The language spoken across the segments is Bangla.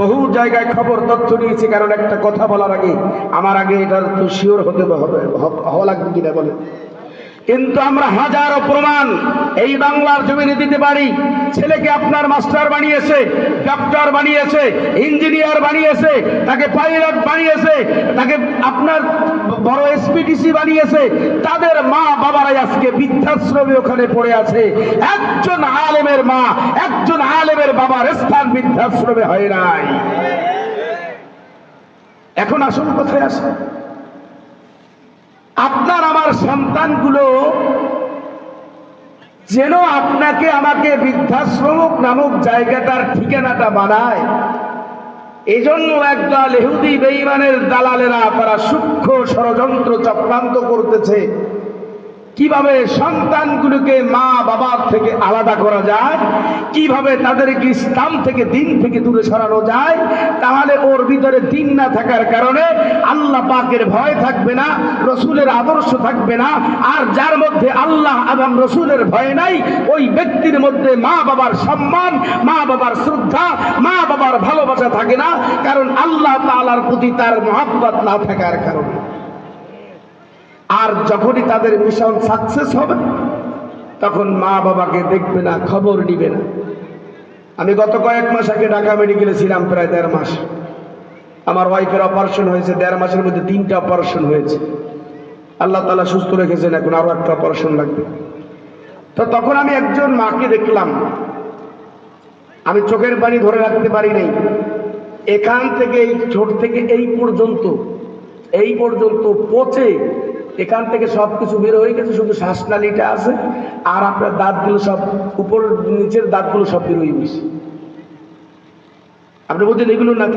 বহু জায়গায় খবর তথ্য নিয়েছি, কারণ একটা কথা বলার আগে আমার আগে এটা তো শিওর হতে হবে, হওয়া লাগবে কিনা বলে। কিন্তু আমরা হাজারো প্রমাণ এই বাংলার জমিনে দিতে পারি। ছেলেকে আপনার মাস্টার বানিয়েছে, ডক্টর বানিয়েছে, ইঞ্জিনিয়ার বানিয়েছে, তাকে পাইলট বানিয়েছে, তাকে আপনার বড় এসপিডিসি বানিয়েছে। তাদের মা বাবারাই আজকে বৃদ্ধাশ্রমে ওখানে পড়ে আছে। একজন আলেমের মা, একজন আলেমের বাবার স্থান বৃদ্ধাশ্রমে হয় নাই। এখন আসল কথায় আসে, আপনার আমার সন্তানগুলো যেন আপনাকে আমাকে বৃদ্ধাশ্রম নামক জায়গাটার ঠিকানাটা বানায়। এই জন্য একদল ইহুদি বেঈমানের দালালেরা তারা সূক্ষ্ম ষড়যন্ত্র চক্রান্ত করতেছে, কিভাবে সন্তানগুলোকে মা বাবার থেকে আলাদা করা যায়, কিভাবে তাদেরকে ইসলাম থেকে দিন থেকে দূরে সরানো যায়। তাহলে ওর ভিতরে দিন না থাকার কারণে আল্লাহ পাকের ভয় থাকবে না, রসুলের আদর্শ থাকবে না। আর যার মধ্যে আল্লাহ এবং রসুলের ভয় নাই, ওই ব্যক্তির মধ্যে মা বাবার সম্মান, মা বাবার শ্রদ্ধা, মা বাবার ভালোবাসা থাকে না, কারণ আল্লাহ তাআলার প্রতি তার মহব্বত না থাকার কারণে। আর যখনই তাদের মিশন সাকসেস হবে, তখন মা বাবাকে দেখবে না, খবর নিবে না। আমি গত কয়েক মাস আগে ঢাকা মেডিকেলে ছিলাম, প্রায় 1.5 মাস। আমার ওয়াইফের অপারেশন হয়েছে, 1.5 মাসের মধ্যে 3টা অপারেশন হয়েছে। আল্লাহ তাআলা সুস্থ রেখেছেন, এখন আরো একটা অপারেশন লাগবে। তো তখন আমি একজন মাকে দেখলাম, আমি চোখের পানি ধরে রাখতে পারি নাই। এখান থেকে এই ঠোঁট থেকে এই পর্যন্ত পচে এখান থেকে সবকিছু বের হয়ে গেছে, শুধু শ্বাসনালীটা আছে। আর আপনার দাঁতগুলো সব উপর নিচের দাঁতগুলো সব বের হয়ে গেছে। আপনি বলছেন এইগুলো না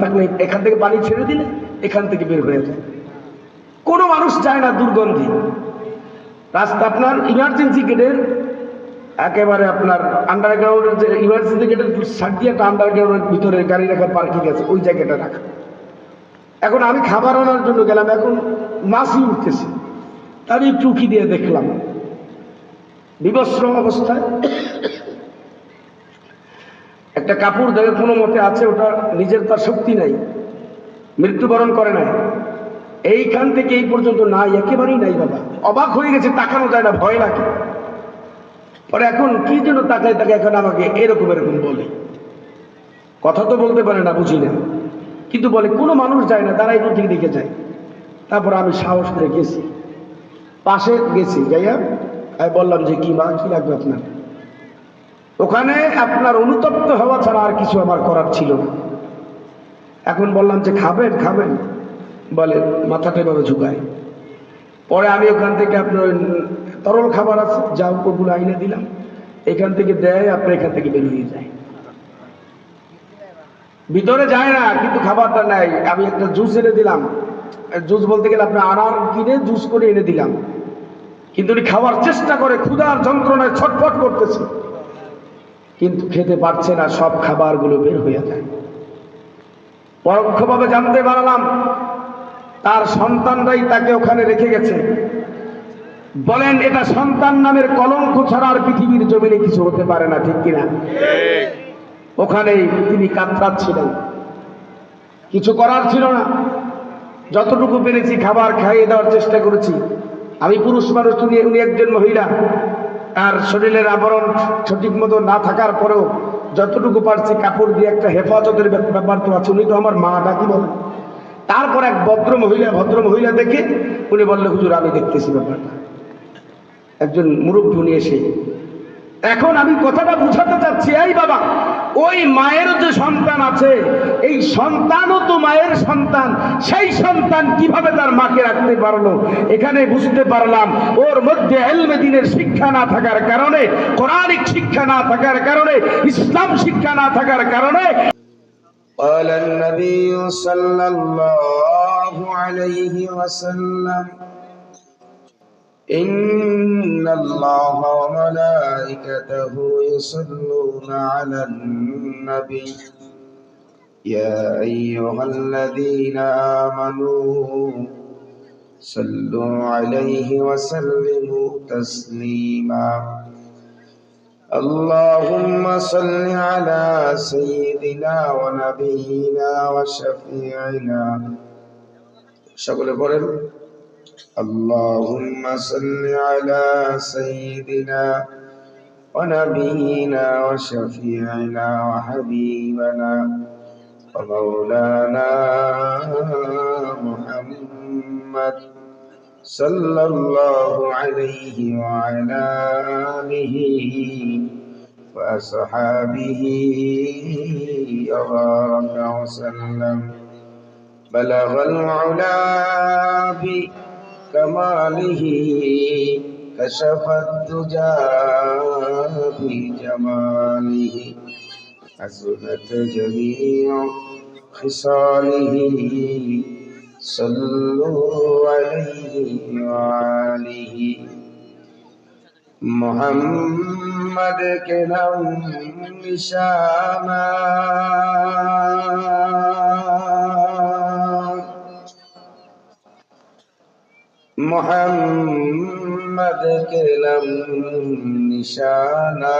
থাকলে এখান থেকে পানি ছেড়ে দিলে এখান থেকে বের হয়ে যায়। কোনো মানুষ চায় না দুর্গন্ধি। রাস্তা আপনার ইমার্জেন্সি গেটের একেবারে আপনার আন্ডারগ্রাউন্ডের যে ইমার্জেন্সি গেটের সাইড দিয়ে একটা আন্ডারগ্রাউন্ডের ভিতরে গাড়ি রাখার পার্কিং আছে, ওই জায়গাটা রাখা। এখন আমি খাবার আনার জন্য গেলাম, এখন মাছি উঠতেছে। আমি একটু উকি দিয়ে দেখলাম বিবস্ত্র অবস্থায় একটা কাপড় দেখে কোনো মতে আছে, ওটা নিজের তার শক্তি নাই, মৃত্যুবরণ করে নাই। এইখান থেকে এই পর্যন্ত নাই, একেবারেই নাই। বাবা অবাক হয়ে গেছে, তাকানো যায় না, ভয় লাগে। পরে এখন কি জন্য তাকায় এখন আমাকে এরকম বলে। কথা তো বলতে পারে না, বুঝি না, কিন্তু বলে কোনো মানুষ যায় না, তারা এখান থেকে দেখে যায়। তারপর আমি সাহস করে গেছি, পাশে গেছি, যাইয়া আমি বললাম যে কি মা, কি লাগবে আপনার? ওখানে আপনার অনুতপ্ত হওয়া ছাড়া আর কিছু আমার করার ছিল না। এখন বললাম যে খাবেন, বলে মাথাটা এভাবে ঝুঁকায়। পরে আমি ওখান থেকে আপনার তরল খাবার আছে, যা ওগুলো আইনে দিলাম, এখান থেকে দেয়, আপনার এখান থেকে বের হয়ে যায়, ভিতরে যায় না, কিন্তু খাবারটা নেয়। আমি একটা জুস এনে দিলাম, জুস বলতে গেলে আপনার আনার কিনে জুস করে এনে দিলাম, কিন্তু উনি খাওয়ার চেষ্টা করে, ক্ষুধার যন্ত্রণায় ছটফট করতেছে, কিন্তু খেতে পারছে না, সব খাবারগুলো বের হয়ে যায়। পরোক্ষভাবে জানতে পারলাম তার সন্তানরাই তাকে ওখানে রেখে গেছে। বলেন, এটা সন্তান নামের কলঙ্ক ছাড়া আর পৃথিবীর জমিনে কিছু হতে পারে না, ঠিক কিনা? ওখানেই তিনি কাতরাচ্ছিলেন, কিছু করার ছিল না। যতটুকু পেরেছি খাবার খাইয়ে দেওয়ার চেষ্টা করেছি। আমি পুরুষ মানুষ, উনি একজন মহিলা, তার শরীরের আবরণ সঠিক মতো না থাকার পরেও যতটুকু পারছি কাপড় দিয়ে একটা হেফাজতের ব্যাপার তো আছে। উনি তো আমার মা, নাকি বলেন? তারপর এক ভদ্র মহিলা দেখে উনি বললেন, হুজুর আমি দেখতেছি ব্যাপারটা। একজন মুরব্বী উনি এসে, এখন আমি কথাটা বুঝাতে চাচ্ছি, এই বাবা, ওই মায়ের যে সন্তান আছে, এই সন্তানও তো মায়ের সন্তান। সেই সন্তান কিভাবে তার মাকে রাখতে পারলো? এখানে বুঝতে পারলাম ওর মধ্যে ইলমে দ্বীনের শিক্ষা না থাকার কারণে, কোরআনিক শিক্ষা না থাকার কারণে, ইসলাম শিক্ষা না থাকার কারণে। قال النبي صلى الله عليه وسلم إن الله وملائكته يصلون على النبي يا أيها الذين آمنوا صلوا عليه وسلموا تسليما اللهم صل على سيدنا ونبينا وشفيعنا সকলে বলেন اللهم صل على سيدنا ونبينا وشفيعنا وحبيبنا ومولانا محمد صلى الله عليه وعلى آله وأصحابه وبارك وسلم بلغ العلا بكماله كشف الدجى بجماله حسنت جميع خصاله صلوا عليه وآله محمد کے نام نشانہ محمد کے نام نشانہ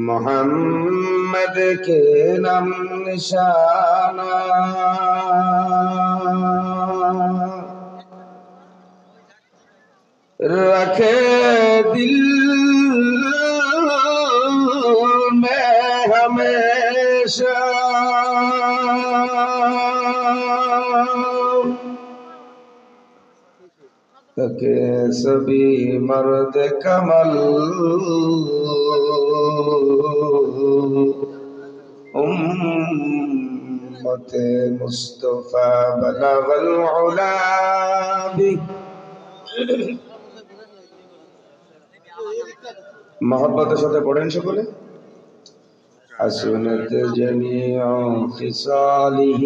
محمد کے نام نشانہ رکھے دل میں ہمیشہ کہ سبھی مرد کمل امت مصطفیٰ بلغ العلا محبت সাথে পড়েন সকলে حسنت جميع خصاله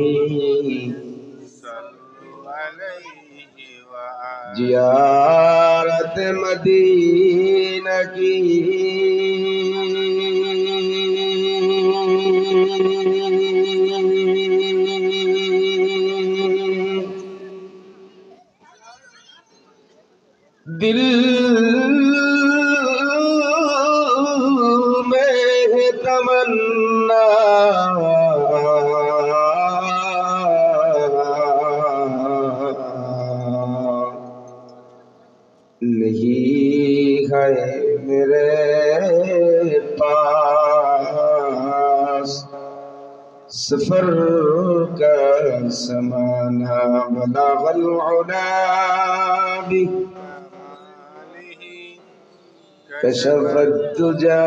زیارت مدینہ کی دل میں ہے تمنا نہیں ہے میرے پاس سفر کا زمانہ بلغ العلا كشف الدجى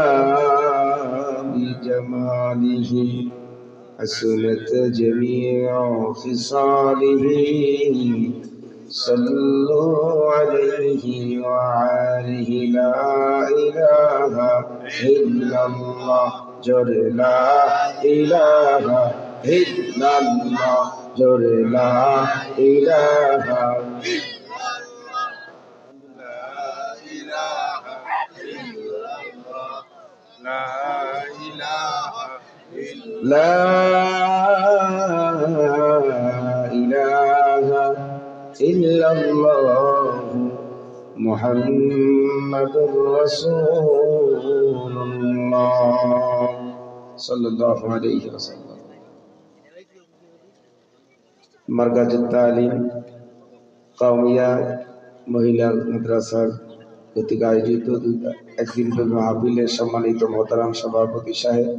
بجماله حسنت جميع خصاله صلوا عليه وعليه لا إله إلا الله جر لا إله إلا الله جر لا إله لا إله إلا الله محمد رسول الله صلى الله عليه وسلم مركز التعليم قومية মহিলা মাদ্রাসার কর্তৃক আয়োজিত একদিন মাহফিলের সম্মানিত মোহতারাম সভাপতি সাহেব,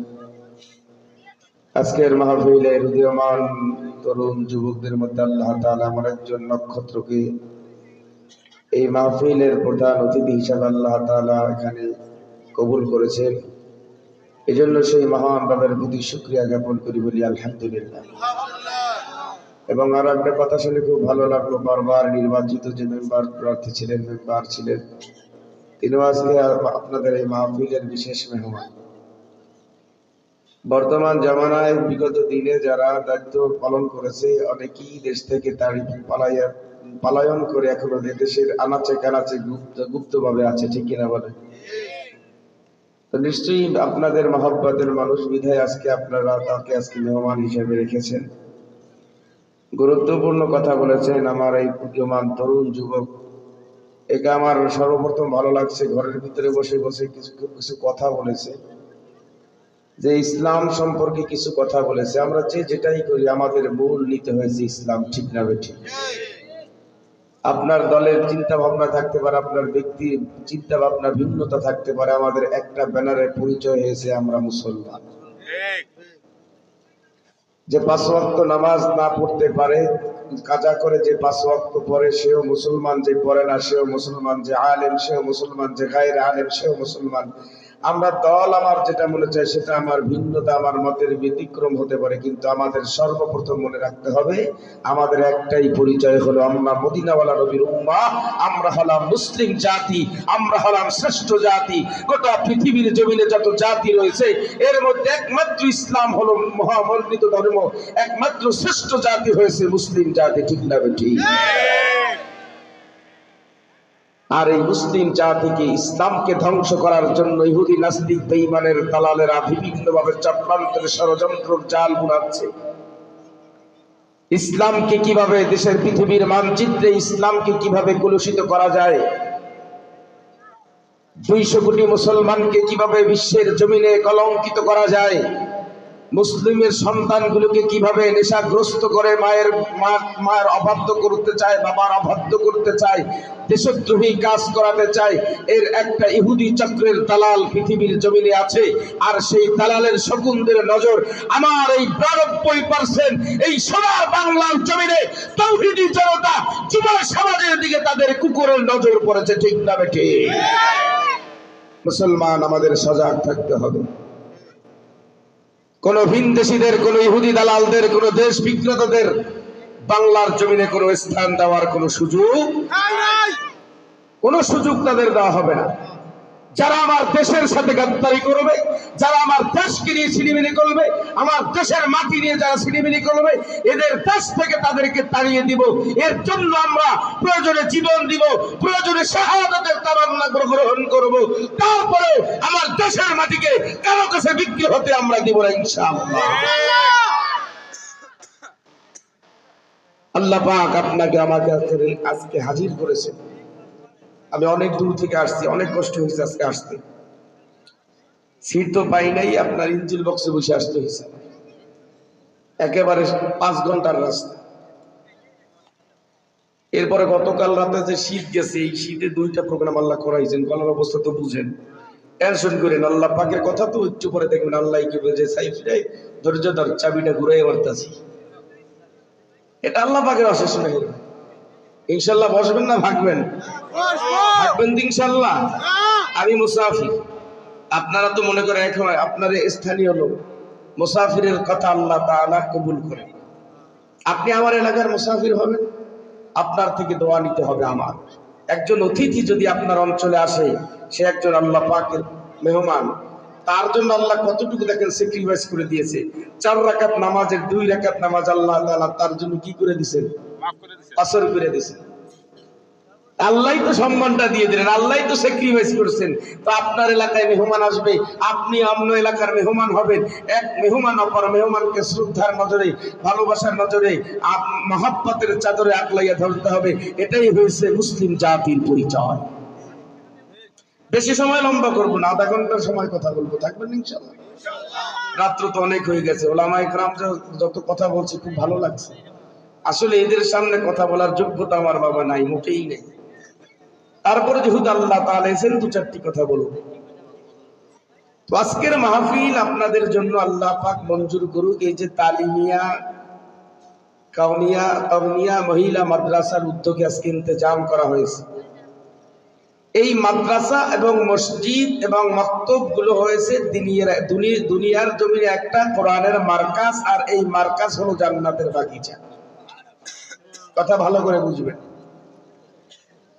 আজকের মাহফিলের উদীয়মান তরুণ যুবকদের মধ্যে আল্লাহ তাআলা আমার একজন নক্ষত্রকে এই মাহফিলের প্রধান অতিথি হিসাবে আল্লাহ তাআলা এখানে কবুল করেছেন। এজন্য সেই মহান রবের প্রতি শুকরিয়া জ্ঞাপন করি, বলি আলহামদুলিল্লাহ। এবং আর একটা কথা শুনে খুব ভালো লাগলো, বারবার নির্বাচিত যে মেম্বার প্রার্থী ছিলেন, মেম্বার ছিলেন, তিনি আজকে আপনাদের এই মাহফিলের বিশেষ মেহমান। বর্তমান জামানায় বিগত দিনে যারা দায়িত্ব পালন করেছে, অনেকেই দেশ থেকে পলায়ন করে এখনো দেশের আনাচে কানাচে গুপ্তভাবে আছে, ঠিক কিনা বলে? তো নিশ্চয়ই আপনাদের মহব্বতের মানুষ বিধায় আজকে আপনারা তাকে আজকে মেহমান হিসেবে রেখেছেন। গুরুত্বপূর্ণ কথা বলেছেন আমার এই উদীয়মান তরুণ যুবক। একে আমার সর্বপ্রথম ভালো লাগছে, ঘরের ভিতরে বসে বসে কিছু কিছু কথা বলেছে, যে ইসলাম সম্পর্কে কিছু কথা বলেছে। আমরা যেটাই করি আমাদের মূল নিতে হয়েছে ইসলাম, ঠিক না বেঠিক? আপনার দলের চিন্তা ভাবনা থাকতে পারে, আপনার ব্যক্তির চিন্তা ভাবনা ভিন্নতা থাকতে পারে, আমাদের একটা ব্যানারের পরিচয় হয়েছে আমরা মুসলমান। যে 5 ওয়াক্ত নামাজ না পড়তে পারে, কাজা করে যে 5 ওয়াক্ত পড়ে সেও মুসলমান, যে পড়ে না সেও মুসলমান, যে আলেম সেও মুসলমান, যে গায়রে আলেম সেও মুসলমান। আমরা দল আমার যেটা মনে চায় সেটা আমার ভিন্নতা, আমার মতের ব্যতিক্রম হতে পারে, কিন্তু আমাদের সর্বপ্রথম মনে রাখতে হবে আমাদের একটাই পরিচয় হলো আমরা মদিনাওয়ালা নবীর উম্মাহ, আমরা হলাম মুসলিম জাতি, আমরা হলাম শ্রেষ্ঠ জাতি। গোটা পৃথিবীর জমিনে যত জাতি রয়েছে এর মধ্যে একমাত্র ইসলাম হলো মহামণ্ডিত ধর্ম, একমাত্র শ্রেষ্ঠ জাতি হয়েছে মুসলিম জাতি, ঠিক না ঠিক? আর এই মুসলিম জাতিকে, ইসলামকে ধ্বংস করার জন্য ইহুদি নাস্তিক বেঈমানের দালালেরা বিভিন্নভাবে চক্রান্তের ষড়যন্ত্রের জাল বুনাচ্ছে। ইসলামকে কিভাবে দেশের পৃথিবীর মানচিত্রে ইসলামকে কিভাবে কলুষিত করা যায়, 200 কোটি মুসলমানকে কিভাবে বিশ্বের জমিনে কলঙ্কিত করা যায়, মুসলিমের সন্তানগুলোকে কিভাবে নেশাগ্রস্ত করে মায়ের অবাধ্য করতে চায়, বাবার অবাধ্য করতে চায়, দেশদ্রোহী কাজ করাতে চায়, এর একটা ইহুদি চক্রের দালাল পৃথিবীর জমিনে আছে। আর সেই দালালের শকুনদের নজর আমার এই 92% এই সোনার বাংলার জমিনে তাওহীদি জনতা যুব সমাজের দিকে তাদের কুকুরের নজর পড়েছে, ঠিক না বেঠিক? মুসলমান আমাদের সজাগ থাকতে হবে। কোন ভিনদেশীদের, কোন ইহুদি দালালদের, কোন দেশ বিক্রেতাদের বাংলার জমিনে কোনো স্থান দেওয়ার কোনো সুযোগ তাদের দেওয়া হবে না। যারা আমার দেশের সাথে গাদ্দারি করবে, যারা আমার দেশকে নিয়ে ছিনিমিনি করবে, আমার দেশের মাটি নিয়ে যারা ছিনিমিনি করবে, এদের দেশ থেকে তাদেরকে তাড়িয়ে দিব। এর জন্য আমরা প্রয়োজনে জীবন দিব, প্রয়োজনে শাহাদাতের তামান্না গ্রহণ করব। তারপরে আমার দেশের মাটিকে কারো কাছে বিক্রি হতে আমরা দিব না, ইনশাআল্লাহ। আল্লাহ পাক আপনাকে আমাকে আজকে হাজির করেছেন। আমি অনেক দূর থেকে আসছি, অনেক কষ্ট হয়েছে আজকে আসতে। সিট তো পাই নাই, আপনার ইঞ্জিল বক্সে বসে আসতে হয়েছে। একেবারে 5 ঘন্টার রাস্তা। এরপরে গতকাল রাতে যে শীত গেছে, এই শীতে 2টা প্রোগ্রাম আল্লাহ করাইছেন। গলার অবস্থা তো বুঝেন, টেনশন করেন। আল্লাহ পাকের কথা তো একটু পরে দেখবেন আল্লাহ কি বলছে, সাইফ রে ধৈর্য ধর, চাবিটা ঘুরাই মারতাছি। এটা আল্লাহ পাকের অশেষ মেহের। ইনশাল্লাহ বসবেন না ভাগবেন? ভাগবেন ইনশাল্লাহ। আমি মুসাফির, আপনারা তো মনে করেন এখন আপনার স্থানীয় লোক। মুসাফিরের কথা আল্লাহ তাআলা কবুল করে। আপনি আমার এলাকার মুসাফির হবেন, আপনার থেকে দোয়া নিতে হবে আমার। একজন অতিথি যদি আপনার অঞ্চলে আসে, সে একজন আল্লাহ পাকের মেহমান। তার জন্য আল্লাহ কতটুকু দেখেন স্যাক্রিফাইস করে দিয়েছে। 4 রাকাত নামাজের 2 রাকাত নামাজ আল্লাহ তাআলা তার জন্য কি করে দিয়েছেন? আসর করে দিয়েছেন। আল্লাহই তো সম্মানটা দিয়ে দিলেন, আল্লাহই তো স্যাক্রিফাইস করছেন। তো আপনার এলাকায় মেহমান আসবে, আপনি অন্য এলাকার মেহমান হবেন। এক মেহমান অপর মেহমানকে শ্রদ্ধার নজরে, ভালোবাসার নজরে, মহব্বতের চাদরে আগলাইয়া ধরতে হবে। এটাই হয়েছে মুসলিম জাতির পরিচয়। বেশি সময় লম্বা করবো না, আধা ঘন্টার সময় কথা বলবো, থাকবেন ইনশাআল্লাহ? রাত্র তো অনেক হয়ে গেছে। ওলামায়ে কেরাম যত কথা বলছে খুব ভালো লাগছে। আসলে এদের সামনে কথা বলার যোগ্যতা আমার বাবা নাই, মোটেই নেই। তারপরে যেহেতু আল্লাহ তাআলা এসেন, 2-4টি কথা বলবো। তো আজকের মাহফিল আপনাদের জন্য আল্লাহ পাক মঞ্জুর করুক। এই যে তালিমিয়া কাউনিয়া মহিলা মাদ্রাসার উদ্যোগে আজকে ইন্তেজাম করা হয়েছে। এই মাদ্রাসা এবং মসজিদ এবং মক্তব গুলো হয়েছে দুনিয়ার জমিনে একটা কোরআনের মার্কাজ, আর এই মার্কাজ হলো জান্নাতের বাগিচা। কথা ভালো করে বুঝবেন।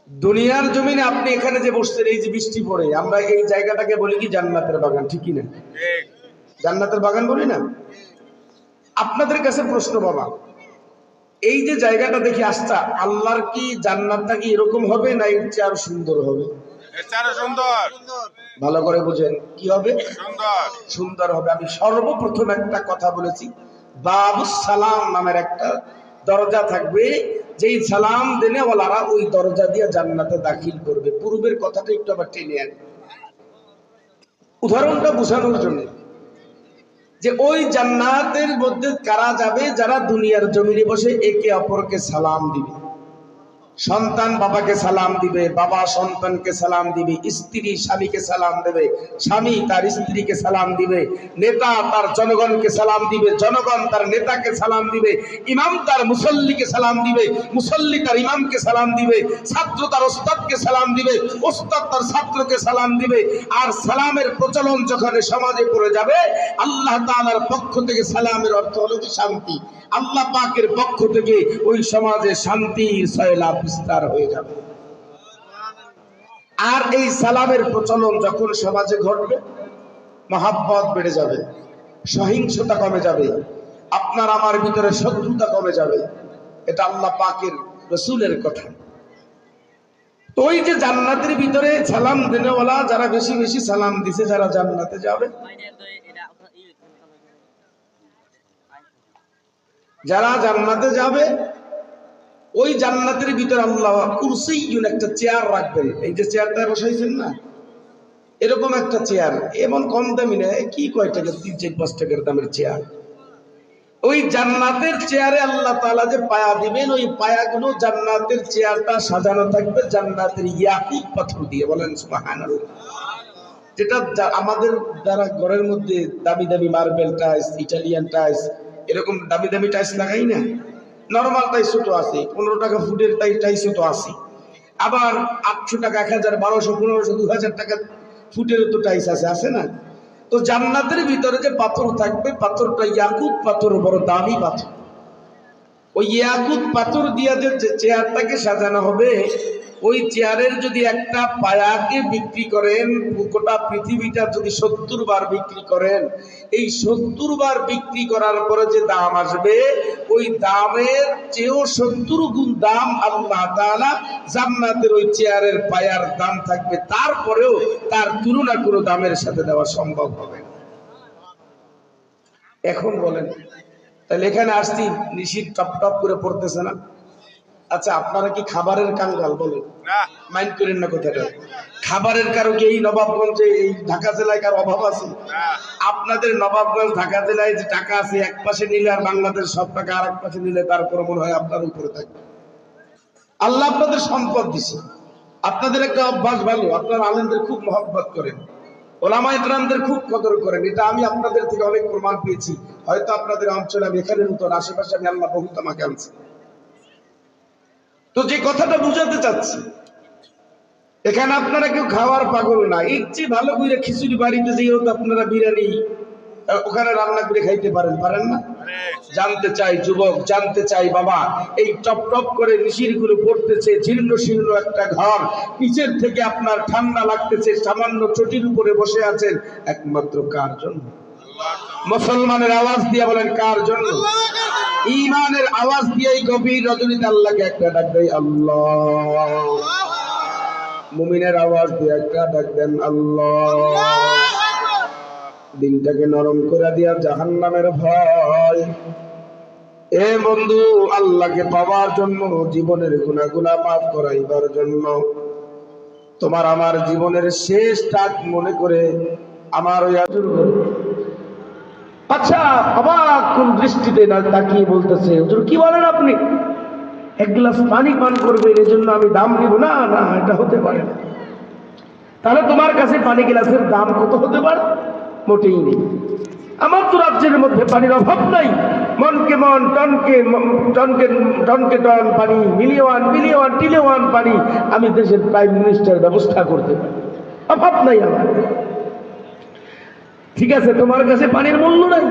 দুনিয়ার জমিনে আপনি এখানে যে বসছেন, এই যে বৃষ্টি পড়ে, আমরা এই জায়গাটাকে বলি কি জান্নাতের বাগান, ঠিকই না? জান্নাতের বাগান বলি না? আপনাদের কাছে প্রশ্ন বাবা, এই যে জায়গাটা দেখি আসছে, আল্লাহর কি জান্নাতটা কি এরকম হবে না এর চেয়ে আরো সুন্দর হবে? ভালো করে বুঝেন, কি হবে? সুন্দর হবে। আমি সর্বপ্রথম একটা কথা বলেছি, বাবুস সালাম নামের একটা দরজা থাকবে, যেই সালাম দেনেওয়ালারা ওই দরজা দিয়ে জান্নাতে দাখিল করবে। পূর্বের কথাটা একটু আবার টেনে আনি, উদাহরণটা বোঝানোর জন্য, যে ওই জান্নাতের মধ্যে কারা যাবে? যারা দুনিয়ার জমিনে বসে একে অপরকে সালাম দিবে। সন্তান বাবাকে সালাম দিবে, বাবা সন্তানকে সালাম দিবে, স্ত্রী স্বামীকে সালাম দেবে, স্বামী তার স্ত্রীকে সালাম দিবে, নেতা তার জনগণকে সালাম দিবে, জনগণ তার নেতাকে সালাম দিবে, ইমাম তার মুসল্লিকে সালাম দিবে, মুসল্লি তার ইমামকে সালাম দিবে, ছাত্র তার ওস্তাদকে সালাম দিবে, ওস্তাদ তার ছাত্রকে সালাম দিবে। আর সালামের প্রচলন যখন সমাজে পড়ে যাবে, আল্লাহ তাআলার পক্ষ থেকে সালামের অর্থ হলো কি শান্তি। আল্লাহ পাকের পক্ষ থেকে ওই সমাজে শান্তির সয়লাব বিস্তার হয়ে যাবে। আর এই সালামের প্রচলন যখন সমাজে ঘটবে, মহাব্বত বেড়ে যাবে, সহিংসতা কমে যাবে, আপনার আমার ভিতরে শত্রুতা কমে যাবে। এটা আল্লাহ পাকের রাসূলের কথা। তো ওই যে জান্নাতের ভিতরে সালাম দেনেওয়ালা যারা বেশি বেশি সালাম দিছে, যারা জান্নাতে যাবে, যারা জান্নাতে যাবে, ওই জান্নাতের ভিতরে আল্লাহ কুরসিয়ুন একটা চেয়ার রাখবেন। এই যে চেয়ারটা বসাইছেন না, এরকম একটা চেয়ার, এমন কম দামি না, কি কয় টাকা, 3-4-5 টাকার দামের চেয়ার। ওই জান্নাতের চেয়ারে আল্লাহ তাআলা যে পায়া দিবেন, ওই পায়াগুলো জান্নাতের চেয়ারটা সাজানো থাকবে জান্নাতের ইয়াকুত পাথর দিয়ে। বলেন সুবহানাল্লাহ। যেটা আমাদের যারা ঘরের মধ্যে দামি দামি মার্বেল টাইলস, ইটালিয়ান টাইলস, এরকম দামি দামি টাইলস লাগাই না, নরমাল টাইলসও তো আছে, 15 টাকা ফুটের টাইলসও তো আছে, আবার 800 টাকা, 1000, 1200, 1500, 2000 টাকা ফুটের তো টাইলস আছে, আছে না? তো জান্নাতের ভিতরে যে পাথর থাকবে, পাথরটা ইয়াকুত পাথর, বড় দামি পাথর। ওই ইয়াকুত পাথর দিয়া যে চেয়ারটাকে সাজানো হবে, ওই চেয়ারের যদি একটা পায়াকে বিক্রি করেন, গোটা পৃথিবীটা যদি 70 বার বিক্রি করেন, এই 70 বার বিক্রি করার পরে যে দাম আসবে, ওই দামের চেয়েও 70 গুণ দাম আল্লাহ তাআলা জান্নাতের ওই চেয়ারের পায়ার দাম থাকবে। তারপরেও তার তুলনা কোনো দামের সাথে দেওয়া সম্ভব হবে না। এখন বলেন, তাহলে এখানে আসছি নিশির টপ টপ করে পড়তেছে না? আচ্ছা, আপনারা কি খাবারের কাঙ্গাল? বলেন, মাইন্ড করেন না কথাটা। খাবারের কারো কি এই নবাবগঞ্জে, এই ঢাকা জেলায় কারো অভাব আছে? আপনাদের নবাবগঞ্জ ঢাকা জেলায় যে টাকা আছে, এক পাশে নিলে আর বাংলাদেশ সব টাকা আর এক পাশে নিলে তারপর মনে হয় আপনার উপরে থাকবে। আল্লাহ আপনাদের সম্পদ দিছে, আপনাদের একটা অভ্যাস ভালো, আপনারা আলেমদের খুব মহব্বত করেন, ওলামায়ে কেরামদের খুব কদর করেন। এটা আমি আপনাদের থেকে অনেক প্রমাণ পেয়েছি। হয়তো আপনাদের অঞ্চলে, আমি এখানে নতুন, আশেপাশে আমি আল্লাহ বহুত আমাকে আনছি। তো যে কথাটা বুঝাতে চাচ্ছি, এখানে আপনারা কেউ খাওয়ার পাগল না। এর চেয়ে ভালো করে খিচুড়ি বাড়িতে যেও তো আপনারা বিরিয়ানি ওখানে রান্না করে খাইতে পারেন, পারেন না? জানতে চাই যুবক, জানতে চাই বাবা, এই টপ টপ করে নিশির গুলো পড়তেছে, জীর্ণ শীর্ণ একটা ঘর, নিচের থেকে আপনার ঠান্ডা লাগতেছে, সামান্য চটির উপরে বসে আছেন, একমাত্র কার জন্য? মুসলমানের আওয়াজ দিয়ে বলেন, কার জন্য? ঈমানের আওয়াজ দিয়ে এই গভীর রজনীতে আল্লাহকে একটা ডাক দেয়, আল্লাহ। মুমিনের আওয়াজ দিয়ে একটা ডাক দেন, আল্লাহ। দিনটাকে নরম করে দিয়া জাহান্নামের ভয়। এ বন্ধু, আল্লাহকে পাওয়ার জন্য, জীবনের গুনাহগুলো মাফ করাইবার জন্য, তোমার আমার জীবনের শেষ টাক মনে করে আমার ওই আচ্ছা অবাক কোন দৃষ্টিতে তাকিয়ে বলতেছে, হুজুর কি বলেন আপনি? এক গ্লাস পানি পান করবেন, এই জন্য আমি দাম নিব? না না, এটা হতে পারে না। তাহলে তোমার কাছে পানি গ্লাসের দাম কত হতে পারে? মোটেই নেই। আমার তো রাজ্যের মধ্যে পানির অভাব নাই, মনকে মন, টনকে টনকে টনকে টন পানি, মিলিয়ন বিলিয়ন ট্রিলিয়ন পানি আমি দেশের প্রাইম মিনিস্টার ব্যবস্থা করতে পারি, অভাব নাই আমার। ঠিক আছে, তোমার কাছে পানির মূল্য নাই।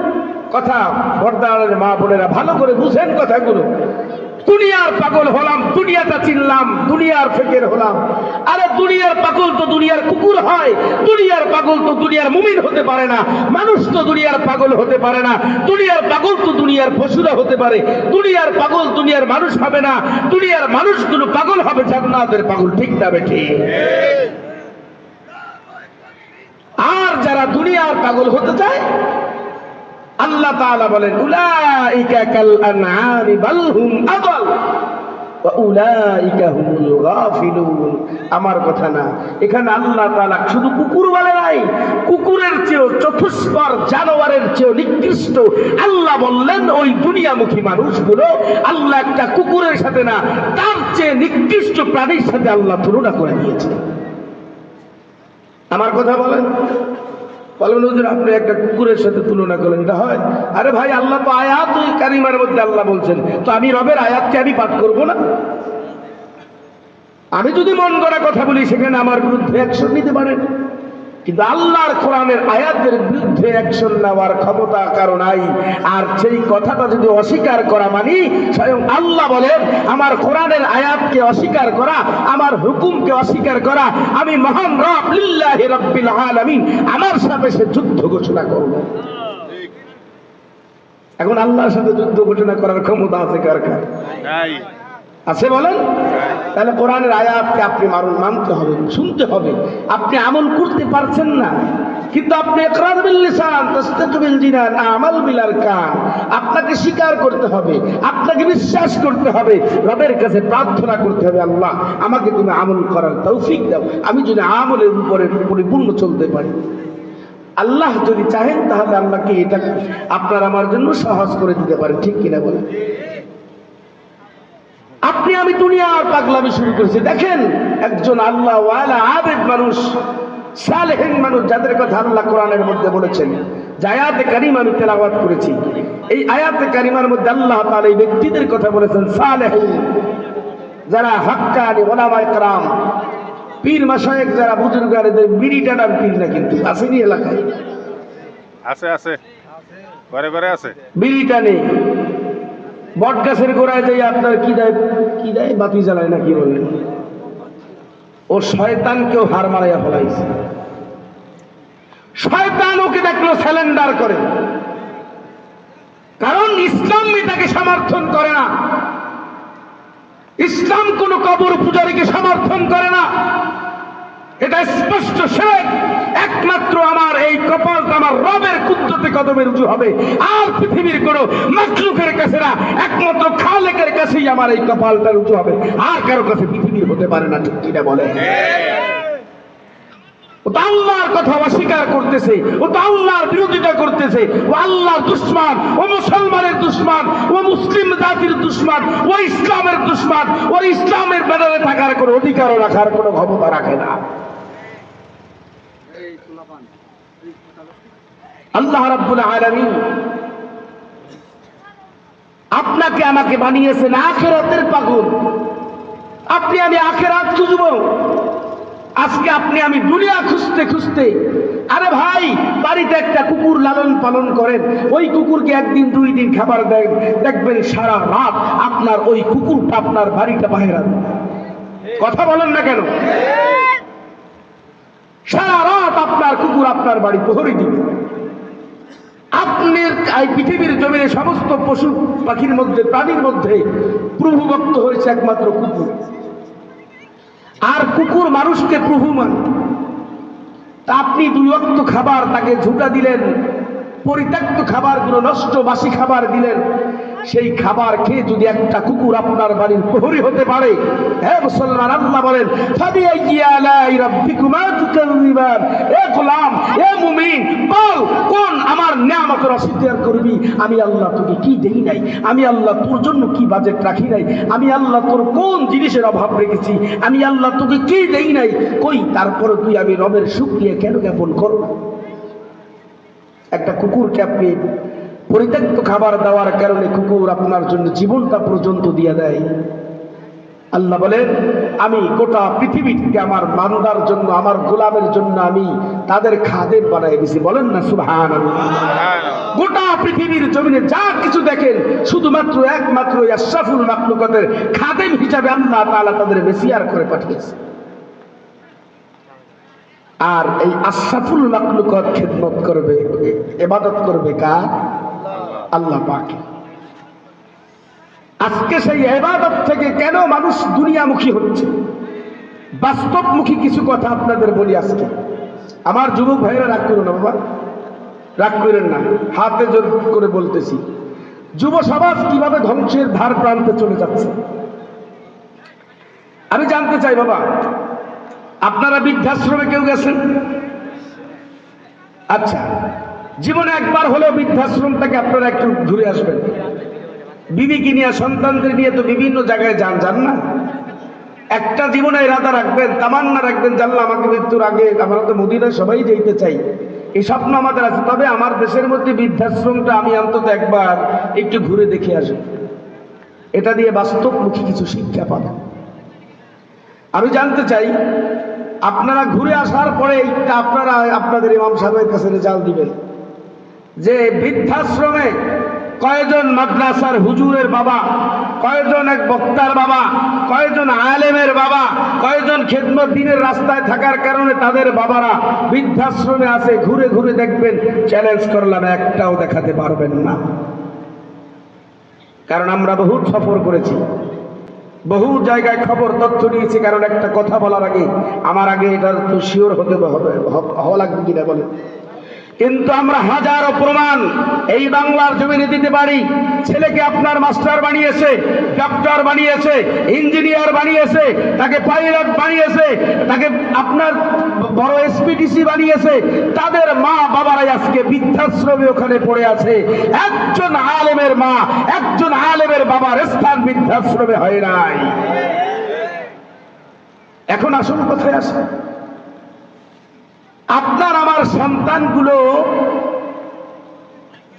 কথা পর্দার মা বোনেরা ভালো করে বুঝেন কথাগুলো। দুনিয়ার পাগল হলাম, দুনিয়াটা চিনলাম, দুনিয়ার ফেকের হলাম। আরে দুনিয়ার পাগল তো দুনিয়ার কুকুর হয়, দুনিয়ার পাগল তো দুনিয়ার মুমিন হতে পারে না, মানুষ তো দুনিয়ার পাগল হতে পারে না, দুনিয়ার পাগল তো দুনিয়ার পশুরা হতে পারে, দুনিয়ার পাগল দুনিয়ার মানুষ হবে না, দুনিয়ার মানুষগুলো পাগল হবে জান্নাতের পাগল। ঠিক না বেঠি? আর যারা দুনিয়ার পাগল হতে চায়, আল্লাহ তাআলা বলেন উলাইকা কাল আনআমি বাল হুম আদাল ওয়া উলাইকা হুমুল গাফিলুন। আমার কথা না, এখানে আল্লাহ তাআলা শুধু কুকুর বলে নাই, কুকুরের চেয়েও চতুষ্পদ জানোয়ারের চেয়েও নিকৃষ্ট আল্লাহ বললেন ওই দুনিয়ামুখী মানুষগুলো। আল্লাহ একটা কুকুরের সাথে না, তার চেয়ে নিকৃষ্ট প্রাণীর সাথে আল্লাহ তুলনা করে দিয়েছে। আমার কথা বলেন, বলেন হুজুর আপনি একটা কুকুরের সাথে তুলনা করেন, এটা হয়? আরে ভাই, আল্লাহ তো আয়াত ওই কারিমার মধ্যে আল্লাহ বলছেন, তো আমি রবের আয়াতকে আমি পাঠ করব না? আমি যদি মন গড়া কথা বলি সেখানে আমার বিরুদ্ধে অ্যাকশন নিতে পারেন, কিন্তু আল্লাহর কোরআনের আয়াতের বিরুদ্ধে অ্যাকশন নেওয়ার ক্ষমতা কারো নাই। আর সেই কথাটা যদি অস্বীকার করা মানি, স্বয়ং আল্লাহ বলেন আমার কোরআনের আয়াতকে অস্বীকার করা, আমার হুকুমকে অস্বীকার করা, আমি মহান রব লিল্লাহি রাব্বিল আলামিন আমার সাথে সে যুদ্ধ ঘোষণা করব। এখন আল্লাহর সাথে যুদ্ধ ঘোষণা করার ক্ষমতা আছে কার কার? আছে বলেন? তাহলে কোরআনের আয়াতকে আপনি মানতে হবে, শুনতে হবে। আপনি আমল করতে পারছেন না, কিন্তু আপনি ইকরার বিল লিসান তাসদিক বিল জিনান আমাল বিল আরকান, আপনাকে স্বীকার করতে হবে, আপনাকে বিশ্বাস করতে হবে, রবের কাছে প্রার্থনা করতে হবে, আল্লাহ আমাকে তুমি আমল করার তৌফিক দাও, আমি যদি আমলের উপরে পরিপূর্ণ চলতে পারি। আল্লাহ যদি চাহেন তাহলে আল্লাহকে এটা আপনার আমার জন্য সহজ করে দিতে পারে, ঠিক কিনা বলেন? আপনি আমি দুনিয়ার পাগলামি শুরু করেছি। দেখেন একজন আল্লাহ ওয়ালা আবেদ মানুষ, সালেহিন মানুষ, যাদের কথা আল্লাহ কোরআনের মধ্যে বলেছেন, যে আয়াতে কারিমা আমি তেলাওয়াত করেছি, এই আয়াতে কারিমার মধ্যে আল্লাহ তাআলা এই ব্যক্তিদের কথা বলেছেন সালেহিন, যারা হাক্কানি ওলামায়ে কেরাম, পীর মাশায়েখ, যারা বুজুর্গার, এদের বিড়ি টানার পীর না, কিন্তু আসেনি এলাকায়? আছে আছে, ঘরে ঘরে আছে। বিড়ি টানে, বট গাছের গোড়ায় যাই আপনার কি দেয় বাতি জ্বালায় না, কি বললেন? ও শয়তানকেও হার মারাইয়া ফেলাইছে। শয়তান ওকে দেখলো স্যালেন্ডার করে, কারণ ইসলাম এটাকে সমর্থন করে না। ইসলাম কোন কবর পূজারীকে সমর্থন করে না, এটা স্পষ্ট শিরক। একমাত্র আমার এই কপালটা আমার রবের কুদরতে কদমে রুজু হবে, আর পৃথিবীর কোন মাখলুকের কাছে না, একমাত্র খালেকের কাছেই আমার এই কপালটা রুজু হবে, আর কারো কাছে পৃথিবীর হতে পারে না, ঠিক কিনা বলে? ও তো আল্লাহর কথা অস্বীকার করতেছে, ও তো আল্লাহর বিরোধিতা করতেছে, ও আল্লাহর দুশমন, ও মুসলমানের দুশমন, ও মুসলিম জাতির দুশমন, ও ইসলামের দুশমন, ও ইসলামের ব্যানারে থাকার কোনো অধিকারও রাখার কোনো ক্ষমতা রাখে না। আল্লাহ রাব্বুল আলামিন আপনাকে আমাকে বানিয়েছেন আখিরাতের পাগল। আপনি আমি আখিরাত খুঁজবো। আজকে আপনি আমি দুনিয়া খুঁজতে খুঁজতে, আরে ভাই বাড়িতে একটা কুকুর লালন পালন করেন, ওই কুকুরকে একদিন দুই দিন খাবার দেন, দেখবেন সারা রাত আপনার ওই কুকুরটা আপনার বাড়িটা পাহারা দেয়। কথা বলেন না কেন? সারা রাত আপনার কুকুর আপনার বাড়ি প্রহরী দিবে। আপনার এই পৃথিবীর জমিনে সমস্ত পশু পাখির মধ্যে, প্রাণীর মধ্যে প্রভুভক্ত হয়েছে একমাত্র কুকুর, আর কুকুর মানুষকে প্রভু মানে। তা আপনি দুই ওয়াক্ত খাবার তাকে ঝুটা দিলেন, পরিত্যক্ত খাবারগুলো, নষ্ট বাসি খাবার দিলেন, সেই খাবার খেয়ে যদি একটা কুকুর আপনার বাড়ির প্রহরী হতে পারে, হ্যাঁ মুসলমান, আল্লাহ বলেন ফাবিআইয়ি আলাই রাব্বিকুমা তুকাযযিবান। এ গোলাম, এ মুমিন, বল কোন আমার নিয়ামতের অস্বীকার করবি? আমি আল্লাহ তোকে কি দেই নাই? আমি আল্লাহ তোর জন্য কি বাজেট রাখি নাই? আমি আল্লাহ তোর কোন জিনিসের অভাব রেখেছি? আমি আল্লাহ তোকে কি দেই নাই? কই তারপরে তুই আমি রবের শুকরিয়া কেন জ্ঞাপন করো? একটা কুকুরকে আপনি পরিত্যক্ত খাবার দেওয়ার কারণে কুকুর আপনার জন্য জীবনটা পর্যন্ত দিয়ে দেয়। আল্লাহ বলেন আমি গোটা পৃথিবী থেকে আমার বান্দার জন্য, আমার গোলামের জন্য আমি তাদের খাদেম বানাই দিয়েছি। বলেন না সুবহানাল্লাহ। গোটা পৃথিবীর জমিনে যা কিছু দেখেন, শুধুমাত্র একমাত্র আশরাফুল মাখলুকাতের খাদেম হিসাবে আল্লাহ তাআলা তাদের মেসিয়ার করে পাঠিয়েছে। আর এই আশরাফুল মাখলুকাত খেদমত করবে, ইবাদত করবে কার? আল্লাহ পাকের। আজকে সেই ইবাদত থেকে কেন মানুষ দুনিয়ামুখী হচ্ছে? বাস্তবমুখী কিছু কথা আপনাদের বলি আজকে। আমার যুবক ভাইরা রাগ করো না বাবা, রাগ করেন না, হাতে জোর করে বলতেছি, যুব সমাজ কিভাবে ধ্বংসের ধার প্রান্তে চলে যাচ্ছে। আমি জানতে চাই বাবা, আপনারা বৃদ্ধাশ্রমে কেউ গেছেন? আচ্ছা, জীবনে একবার হলেও বৃদ্ধাশ্রমটাকে আপনারা একটু ঘুরে আসবেন। বিবিকে নিয়ে, সন্তানদের নিয়ে তো বিভিন্ন জায়গায় যান না? একটা জীবনে ইরাদা রাখবেন, তামান্না রাখবেন, জানলা আমাকে মৃত্যুর আগে, আমরা তো মদিনায় সবাই যেতে চাই, এই স্বপ্ন আমাদের আছে, তবে আমার দেশের মধ্যে বৃদ্ধাশ্রমটা আমি অন্তত একবার একটু ঘুরে দেখে আসি। এটা দিয়ে বাস্তবমুখী কিছু শিক্ষা পাবেন। আমি জানতে চাই, আপনারা ঘুরে আসার পরে এইটা আপনারা আপনাদের ইমাম সাহেবের কাছে রেজাল্ট দিবেন যে বৃদ্ধাশ্রমে কয়জন মাদ্রাসার হুজুরের বাবা, কয়জন এক বক্তার বাবা, কয়জন আলেমের বাবা, কয়জন খেদমত দিনের রাস্তায় থাকার কারণে তাদের বাবারা বৃদ্ধাশ্রমে আছে। ঘুরে ঘুরে দেখবেন, চ্যালেঞ্জ করলাম, একটাও দেখাতে পারবেন না। কারণ আমরা বহু সফর করেছি, বহু জায়গায় খবর তথ্য নিয়েছি। কারণ একটা কথা বলার আগে আমার আগে এটা তো শিওর হতে হবে, হওয়া লাগবে কিনা বলে। কিন্তু আমরা হাজারো প্রমাণ এই বাংলার জমিনে দিতে পারি। ছেলেকে আপনার মাস্টার বানিয়েছে, ডক্টর বানিয়েছে, ইঞ্জিনিয়ার বানিয়েছে, তাকে পাইলট বানিয়েছে, তাকে আপনার বড় এসপিডিসি বানিয়েছে। তাদের মা বাবারাই আজকে বৃদ্ধাশ্রমে ওখানে পড়ে আছে। একজন আলেমের মা, একজন আলেমের বাবার স্থান বৃদ্ধাশ্রমে হয় নাই। এখন আসল কথায় আসে, আপনার আমার সন্তানগুলো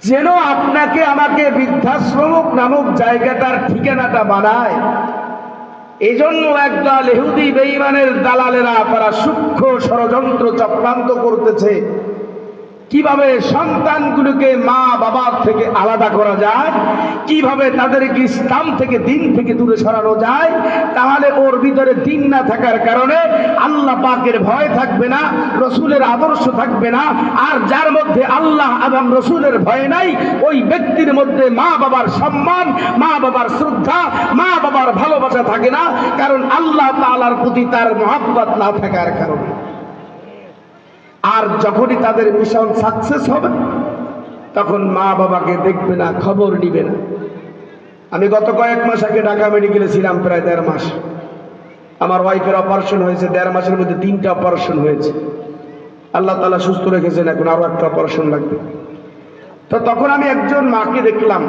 যেন আপনাকে আমাকে বৃদ্ধাশ্রম নামক জায়গাটার ঠিকানাটা বানায়। এই জন্য একদল ইহুদি বেঈমানের দালালেরা তারা সূক্ষ্ম ষড়যন্ত্র চক্রান্ত করতেছে, কিভাবে সন্তানগুলোকে মা বাবার থেকে আলাদা করা যায়, কিভাবে তাদেরকে ইসলাম থেকে, দিন থেকে দূরে সরানো যায়। তাহলে ওর ভিতরে দিন না থাকার কারণে আল্লাহ পাকের ভয় থাকবে না, রসুলের আদর্শ থাকবে না। আর যার মধ্যে আল্লাহ এবং রসুলের ভয় নাই, ওই ব্যক্তির মধ্যে মা বাবার সম্মান, মা বাবার শ্রদ্ধা, মা বাবার ভালোবাসা থাকে না। কারণ আল্লাহ তাআলার প্রতি তার মহব্বত না থাকার কারণে। আর যখনই তাদের মিশন সাকসেস হবে, তখন মা বাবাকে দেখবে না, খবর নিবে না। আমি গত কয়েক মাস আগে ঢাকা মেডিকেলে ছিলাম, প্রায় 1.5 মাস। আমার ওয়াইফের অপারেশন হয়েছে, 1.5 মাসের মধ্যে 3টা অপারেশন হয়েছে। আল্লাহ তাআলা সুস্থ রেখেছেন, এখন আরো একটা অপারেশন লাগবে। তো তখন আমি একজন মাকে দেখলাম,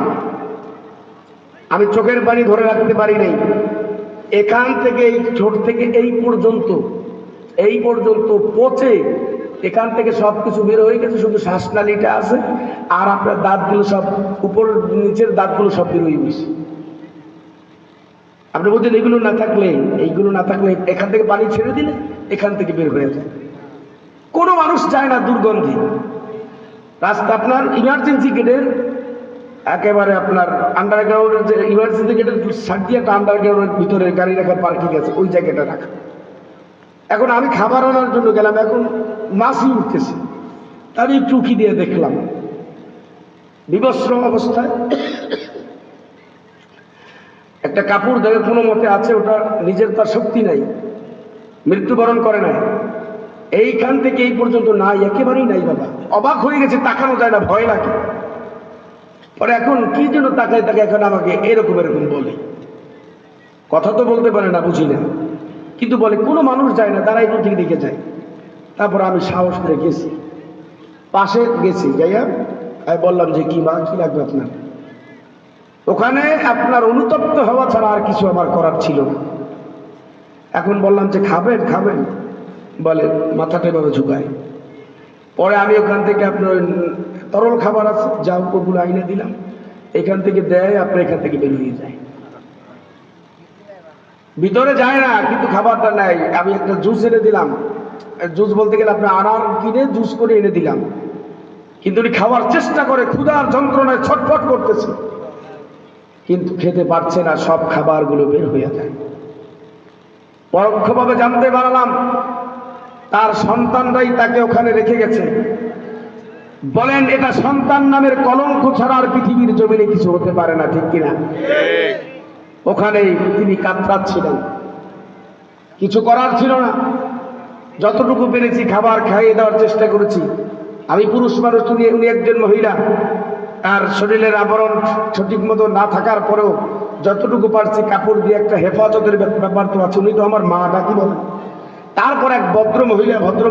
আমি চোখের পানি ধরে রাখতে পারি নাই। এখান থেকে, এই ছোট থেকে এই পর্যন্ত পচে, এখান থেকে সবকিছু বের হয়ে গেছে, শুধু শ্বাসনালীটা আছে। আর আপনার দাঁতগুলো সব, উপর নিচের দাঁতগুলো সব বের হয়ে গেছে। আপনি বলছেন এইগুলো না থাকলে, এখান থেকে পানি ছেড়ে দিলে এখান থেকে বের হয়ে যায়। কোনো মানুষ যায় না দুর্গন্ধে। রাস্তা আপনার ইমার্জেন্সি গেটের একেবারে আপনার আন্ডারগ্রাউন্ডের যে ইমার্জেন্সি গেটের সাইড দিয়ে একটা আন্ডারগ্রাউন্ডের ভিতরে গাড়ি রাখার পার্কিং আছে, ওই জায়গাটা রাখা। এখন আমি খাবার আনার জন্য গেলাম, এখন মাছি উঠতেছে। আমি চুকি দিয়ে দেখলাম বিবস্ত্র অবস্থায় একটা কাপড় দেখে কোনো মতে আছে, ওটা নিজের তার শক্তি নাই, মৃত্যুবরণ করে নাই। এইখান থেকে এই পর্যন্ত নাই, একেবারেই নাই বাবা। অবাক হয়ে গেছে, তাকানো যায় না, ভয় লাগে। পরে এখন কি জন্য তাকায় এখন আমাকে এরকম বলে। কথা তো বলতে পারে না, বুঝি না, কিন্তু বলে কোনো মানুষ যায় না, তারা একটু থেকে দেখে যায়। তারপর আমি সাহস করে গেছি, পাশে গেছি, যাইয়া আমি বললাম যে কি মা, কি লাগবে আপনার? ওখানে আপনার অনুতপ্ত হওয়া ছাড়া আর কিছু আমার করার ছিল না। এখন বললাম যে খাবেন, বলে মাথাটা এভাবে ঝুঁকায়। পরে আমি ওখান থেকে আপনার তরল খাবার আছে, যা ওগুলো আইনে দিলাম, এখান থেকে দেয়, আপনার এখান থেকে বের হয়ে যায়। ভিতরে যায় না, কিন্তু খাবারটা নেয়। আমি একটা জুস এনে দিলাম, জুস বলতে গেলে আপনার আনার কিনে জুস করে এনে দিলাম, কিন্তু উনি খাওয়ার চেষ্টা করে, ক্ষুধার যন্ত্রণায় ছটফট করতেছে, কিন্তু খেতে পারছে না। সব খাবারগুলো বের হয়ে যায়। পরোক্ষভাবে জানতে পারলাম তার সন্তানরাই তাকে ওখানে রেখে গেছে। বলেন, এটা সন্তান নামের কলঙ্ক ছাড়া আর পৃথিবীর জমিনে কিছু হতে পারে না, ঠিক কিনা? ওখানেই তিনি কাতরাচ্ছিলেন, কিছু করার ছিল না। যতটুকু পেরেছি খাবার খাইয়ে দেওয়ার চেষ্টা করেছি, আমি পুরুষ মানুষ, উনি একজন মহিলা, আর শরীরের আবরণ সঠিক মতো না থাকার পরেও যতটুকু পারছি কাপড় দিয়ে একটা হেফাজতের ব্যাপার তো আছে। উনি তো আমার মা, নাকি বলেন? তারপর এক ভদ্র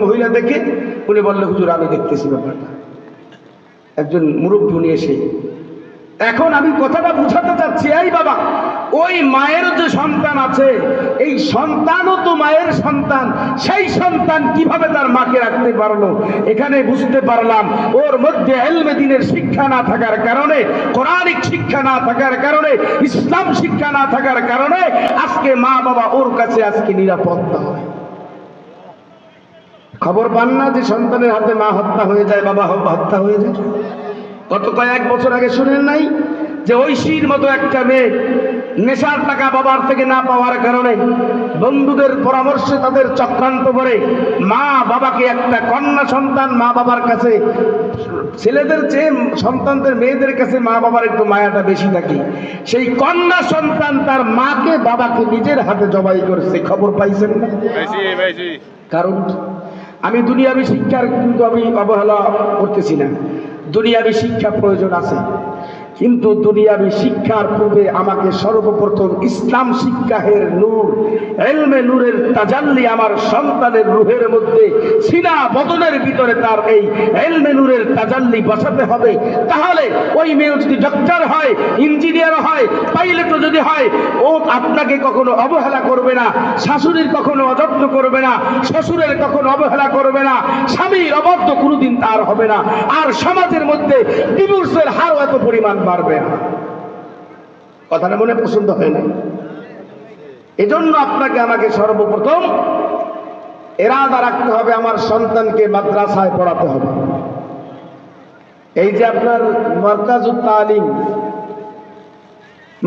মহিলা দেখে উনি বললে, হুজুর আমি দেখতেছি ব্যাপারটা। একজন মুরব্বী উনি এসে, এখন আমি কথাটা বুঝাতে চাচ্ছি, এই বাবা, ওই মায়ের যে সন্তান আছে, এই সন্তানও তো মায়ের সন্তান, সেই সন্তান কিভাবে তার মাকে রাখতে পারলো? এখানে বুঝতে পারলাম ওর মধ্যে ইলমে দ্বীনের শিক্ষা না থাকার কারণে, কোরআনিক শিক্ষা না থাকার কারণে, ইসলাম শিক্ষা না থাকার কারণে আজকে মা বাবা ওর কাছে আজকে নিরাপদ নয়। খবর পান না যে সন্তানের হাতে মা হত্যা হয়ে যায়, বাবা হত্যা হয়ে যায়? গত কয়েক বছর আগে শুনেন নাই যে ঐশীর মতো একটা মেয়ে নেশার টাকা বাবার থেকে না পাওয়ার কারণে বন্ধুদের পরামর্শে তাদের চক্রান্ত করে মা বাবাকে, একটা কন্যা সন্তান মা বাবার কাছে, ছেলেদের চেয়ে সন্তানদের মেয়েদের কাছে মা বাবার একটু মায়াটা বেশি থাকে, সেই কন্যা সন্তান তার মাকে বাবাকে নিজের হাতে জবাই করছে। খবর পাইছেন না? কারণ আমি দুনিয়াবী শিক্ষার কিন্তু আমি অবহেলা করতেছি না, দুনিয়াবী শিক্ষা প্রয়োজন আছে, কিন্তু দুনিয়াবী শিক্ষার পূর্বে আমাকে সর্বপ্রথম ইসলাম শিক্ষাহের নূর, ইলমে নূরের তাজাল্লি আমার সন্তানের রূহের মধ্যে, সিনা বদনের ভিতরে তার এই ইলমে নূরের তাজাল্লি বসাতে হবে। তাহলে ওই মেয়ে যদি ডক্টর হয়, ইঞ্জিনিয়ার হয়, পাইলটও যদি হয়, ও আপনাকে কখনো অবহেলা করবে না, শাশুড়ির কখনো অযত্ন করবে না, শ্বশুরের কখনো অবহেলা করবে না, স্বামীর অবাধ্য কোনোদিন তার হবে না, আর সমাজের মধ্যে ডিভোর্সের হারও এত পরিমাণ বাড়বে না। কথাটা মনে পছন্দ হয় না? এজন্য আপনাকে আমাকে সর্বপ্রথম এরাদা রাখতে হবে, আমার সন্তানকে মাদ্রাসায় পড়াতে হবে। এই যে আপনার মারকাজুত তালিম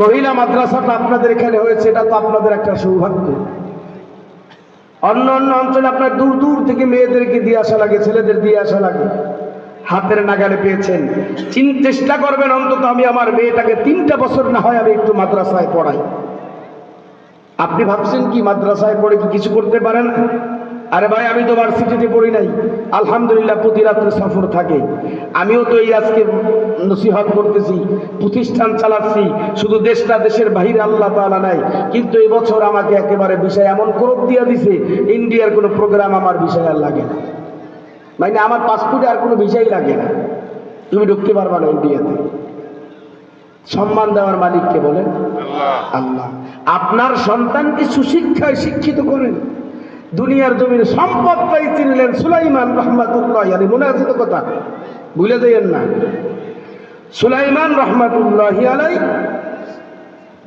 মহিলা মাদ্রাসাটা আপনাদের এখানে হয়েছে, এটা তো আপনাদের একটা সৌভাগ্য। অন্য অন্য অঞ্চলে আপনার দূর দূর থেকে মেয়েদেরকে দিয়ে আসা লাগে, ছেলেদের দিয়ে আসা লাগে, হাতের নাগালে পেয়েছেন। চেষ্টা করবেন অন্তত আমি আমার মেয়েটাকে 3টা বছর না হয় আমি একটু মাদ্রাসায় পড়াই। আপনি ভাবছেন কি মাদ্রাসায় পড়ে কি কিছু করতে পারেন? আরে ভাই, আমি তো ভার্সিটিতে পড়ি নাই, আলহামদুলিল্লাহ প্রতি রাত্রে সফর থাকে। আমিও তো এই আজকে নসিহত করতেছি, প্রতিষ্ঠান চালাচ্ছি, শুধু দেশটা, দেশের বাহিরে আল্লাহ তাআলা নাই। কিন্তু এই বছর আমাকে একেবারে বিষয় এমন করপ দিয়া দিছে, ইন্ডিয়ার কোনো প্রোগ্রাম আমার বিষয় আর লাগে না, মানে আমার পাসপোর্টে আর কোনো বিষয় লাগে না, তুমি ঢুকতে পারবা না ইন্ডিয়াতে। সম্মান দেওয়ার মালিককে বলেন আল্লাহ। আপনার সন্তানকে সুশিক্ষায় শিক্ষিত করেন। দুনিয়ার জমির সম্পদটাই চিনলেন সুলাইমান রহমাতুল্লাহ আলাইহি, মনে আছে তো কথা? ভুলে যাইয়েন না। সুলাইমান রহমাতুল্লাহ আলাইহি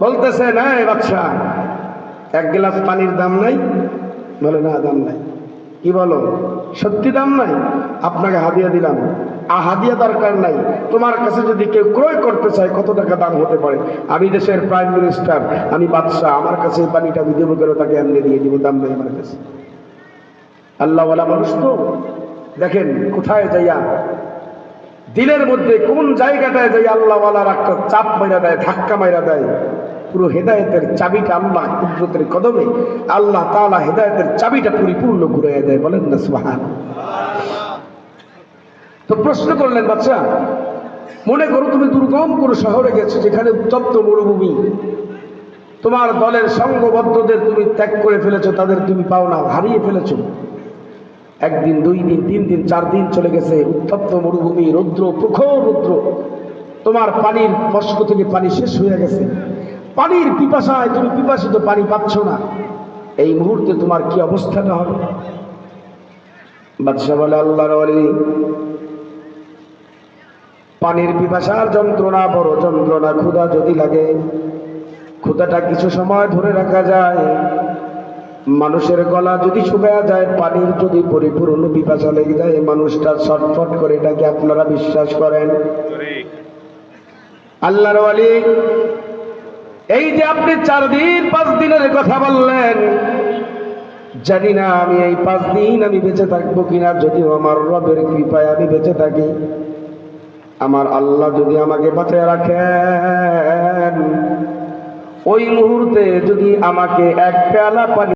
বলতেছে, না বাদশা, 1 গ্লাস পানির দাম নাই? বলে না, দাম নাই। কি বলো, সত্যি দাম নাই? আপনাকে হাদিয়া দিলাম। হাদিয়া দরকার নাই, তোমার কাছে যদি কেউ ক্রয় করতে চায় কত টাকা দাম হতে পারে? আমি দেশের প্রাইম মিনিস্টার, আমি বাদশাহ, আমার কাছে এই পানিটা আমি দেবো কেন? তাকে এমনি দিয়ে দিব, দাম নেই আমার কাছে। আল্লাহওয়ালা মানুষ তো দেখেন কোথায় যাইয়া, দিলের মধ্যে কোন জায়গাটায় যাই আল্লাহওয়ালার একটা চাপ মাইরা দেয়, ধাক্কা মাইরা দেয়। পুরো হেদায়েতের চাবিটা আল্লাহ কুদরতের কদমে, আল্লাহ তাআলা হেদায়েতের চাবিটা পরিপূর্ণ ঘুরাইয়া দেয়। বলেন না সুবহানাল্লাহ। তো প্রশ্ন করলেন, বাচ্চা, মনে করো তুমি দুর্গম কোনো শহরে গেছো, যেখানে উত্তপ্ত মরুভূমি, তোমার দলের সঙ্গবদ্ধদের তুমি ত্যাগ করে ফেলেছো, তাদের তুমি পাও না, হারিয়ে ফেলেছো। 1 দিন 2 দিন 3 দিন 4 দিন চলে গেছে, উত্তপ্ত মরুভূমি, রৌদ্র, প্রখর রৌদ্র, তোমার পানির পশ্ক থেকে পানি শেষ হয়ে গেছে, পানির পিপাসায় তুমি পিপাসিত, পানি পাচ্ছ না। এই মুহূর্তে তোমার কি অবস্থাটা হবে? বাদশা বলে, আল্লাহর ওলি, পানির পিপাসার যন্ত্রণা বড় যন্ত্রণা। ক্ষুধা যদি লাগে, ক্ষুধাটা কিছু সময় ধরে রাখা যায়। মানুষের গলা যদি শুকায়া যায়, পানির যদি পরিপূর্ণ পিপাসা লেগে যায়, মানুষটা ছটফট করে, এটাকে আপনারা বিশ্বাস করেন? আল্লাহর ওলি, এই যে আপনি 4 দিন 5 দিনের কথা বললেন, জানি না আমি এই 5 দিন আমি বেঁচে থাকবো কিনা। যদিও আমার রবের কৃপায় আমি বেঁচে থাকি, আমার আল্লাহ যদি আমাকে বাঁচিয়ে রাখেন, ওই মুহূর্তে যদি আমাকে 1 পেয়ালা পানি